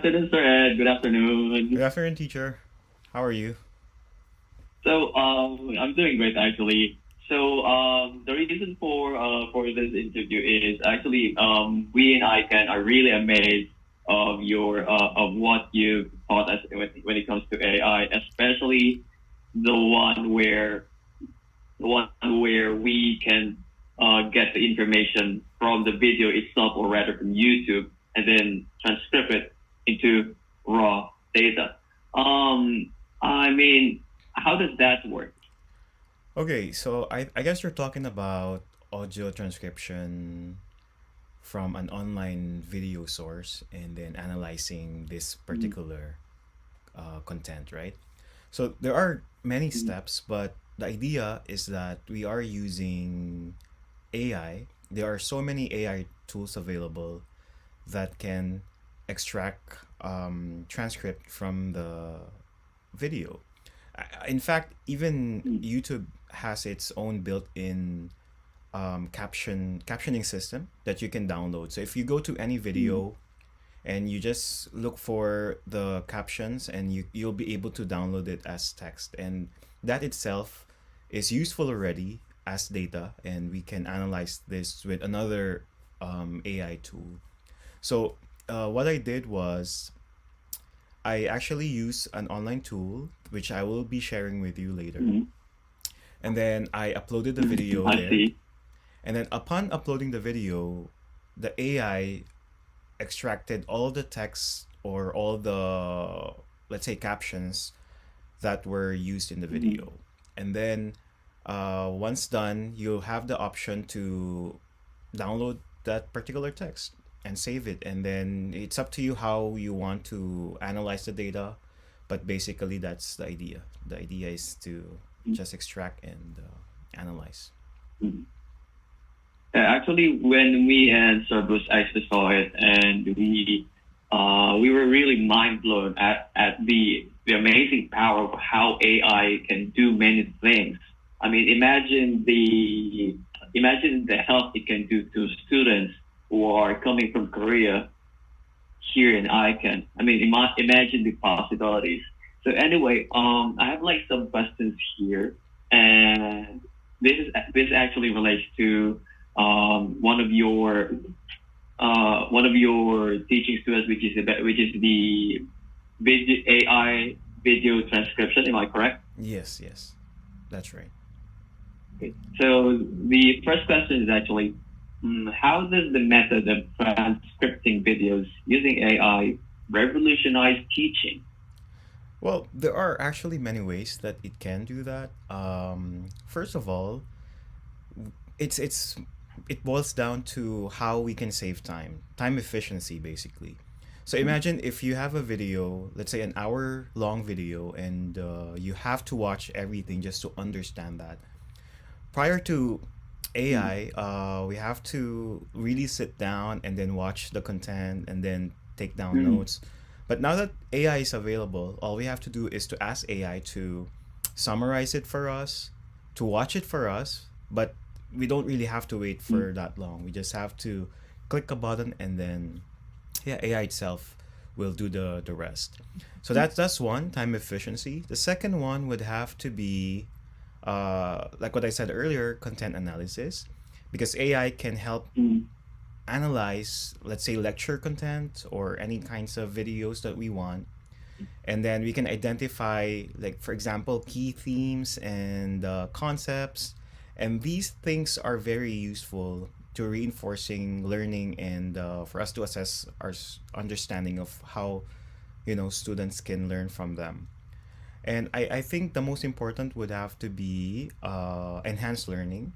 afternoon, sir, Ed. Good Good afternoon. afternoon, teacher. How are you? I'm doing great actually. The reason for this interview is actually we and ICANN are really amazed of your of what you taught us when it comes to AI, especially the one where the one where we can get the information from the video itself, or rather from YouTube, and then transcript it into raw data. I mean, how does that work? Okay, so I guess you're talking about audio transcription from an online video source and then analyzing this particular content, right? So there are many steps, but the idea is that we are using AI. There are so many AI tools available that can extract transcript from the video. In fact, even YouTube has its own built-in captioning system that you can download. So if you go to any video and you just look for the captions, and you'll be able to download it as text, and that itself is useful already as data, and we can analyze this with another AI tool. So what I did was I actually use an online tool which I will be sharing with you later. Mm-hmm. And then I uploaded the video I there. see. And then upon uploading the video, the AI extracted all the text or all the, let's say, captions that were used in the Mm-hmm. video. And then once done, you'll have the option to download that particular text and save it. And then it's up to you how you want to analyze the data. But basically, that's the idea. The idea is to just extract and analyze. Mm-hmm. Actually, when me and Sir Bruce actually saw it, and we were really mind blown at the amazing power of how AI can do many things. I mean, imagine the help it can do to students who are coming from Korea here in ICANN. I mean, imagine the possibilities. So anyway, I have like some questions here, and this actually relates to one of your teachings to us, which is the AI video transcription. Am I correct? Yes, yes, that's right. Okay. So the first question is actually, how does the method of transcripting videos using AI revolutionize teaching? Well, there are actually many ways that it can do that. First of all, it's it boils down to how we can save time efficiency, basically. So imagine if you have a video, let's say an hour long video, and you have to watch everything just to understand that. Prior to Mm, AI, we have to really sit down and then watch the content and then take down mm, notes. But now that AI is available, all we have to do is to ask AI to summarize it for us, to watch it for us, but we don't really have to wait mm, for that long. We just have to click a button, and then yeah, AI itself will do the rest. So that's one, time efficiency. The second one would have to be like what I said earlier, content analysis, because AI can help mm, analyze, let's say, lecture content or any kinds of videos that we want, and then we can identify, like, for example, key themes and concepts, and these things are very useful to reinforcing learning, and for us to assess our understanding of how students can learn from them. And I think the most important would have to be enhanced learning,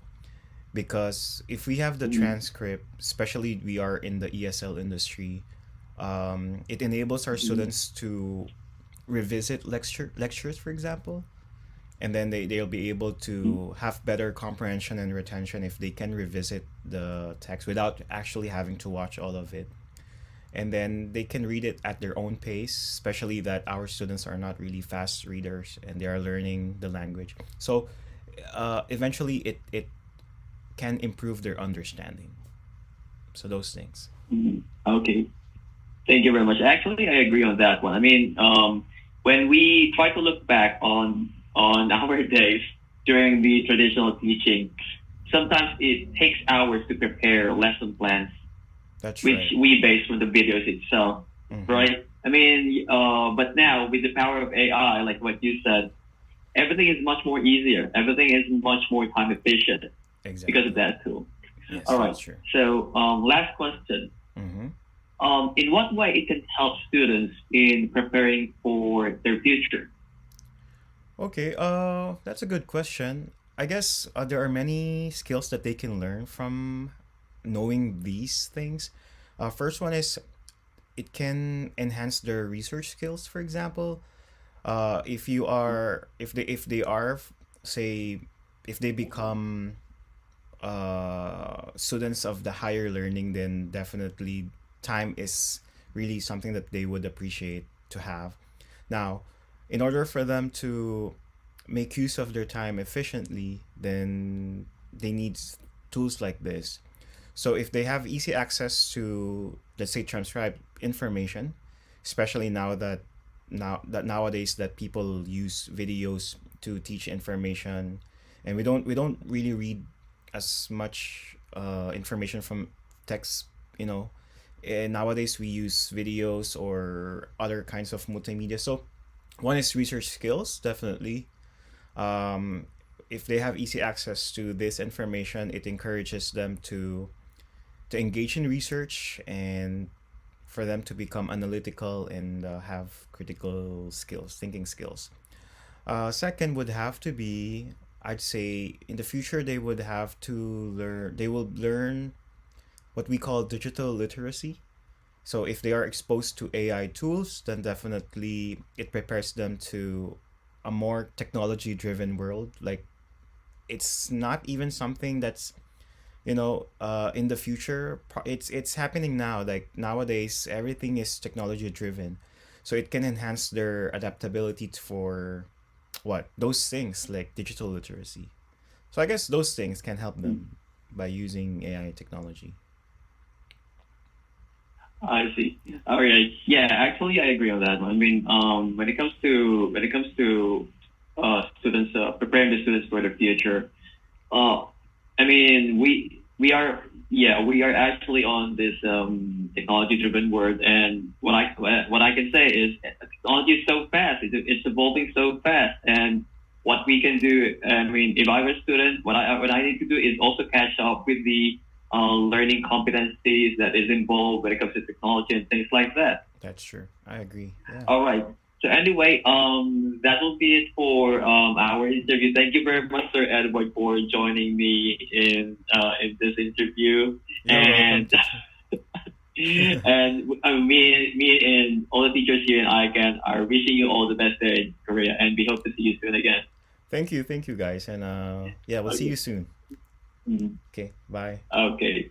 because if we have the mm, transcript, especially we are in the ESL industry, it enables our mm, students to revisit lectures, for example, and then they'll be able mm, to have better comprehension and retention if they can revisit the text without actually having to watch all of it. And then they can read it at their own pace, especially that our students are not really fast readers and they are learning the language. So eventually it can improve their understanding. So those things. mm. Okay. Thank you very much. Actually, I agree on that one. I mean, when we try to look back on our days during the traditional teaching, sometimes it takes hours to prepare lesson plans, That's which right. we base from the videos itself, Mm-hmm. right? I mean, but now with the power of AI, like what you said, everything is much more easier. Everything is much more time efficient because of Exactly. that tool. Yes, All that's right. true. So, last question. Mm-hmm. In what way it can help students in preparing for their future? Okay, that's a good question. I guess there are many skills that they can learn from knowing these things. First one is it can enhance their research skills. For example, if they are say if they become students of the higher learning, then definitely time is really something that they would appreciate to have. Now, in order for them to make use of their time efficiently, then they need tools like this. So if they have easy access to, let's say, transcribe information, especially nowadays that people use videos to teach information, and we don't really read as much information from text, you know. And nowadays we use videos or other kinds of multimedia. So one is research skills, definitely. um, if they have easy access to this information, it encourages them to engage in research and for them to become analytical and have critical skills, thinking skills. Second would have to be, I'd say, in the future they would have to learn. They will learn what we call digital literacy. So if they are exposed to AI tools, then definitely it prepares them to a more technology driven world. Like it's not even something that's in the future. It's happening now. Like nowadays everything is technology driven, so it can enhance their adaptability for what those things like digital literacy. So I guess those things can help them by using AI technology. I see. All right. Yeah, actually, I agree on that one. I mean, when it comes to students preparing the students for the future, uh, I mean, we are actually on this technology-driven world, and what I can say is technology is so fast. It's evolving so fast, and what we can do. I mean, if I were a student, what I need to do is also catch up with the learning competencies that is involved when it comes to technology and things like that. That's true. I agree. Yeah. All right. So anyway, that will be it for our interview. Thank you very much, Sir Edward, for joining me in this interview. You're welcome, And teacher. and me and all the teachers here in ICANN are wishing you all the best there in Korea, and we hope to see you soon again. Thank you guys, and yeah, we'll see you Okay. soon. Mhm. Okay, bye. Okay.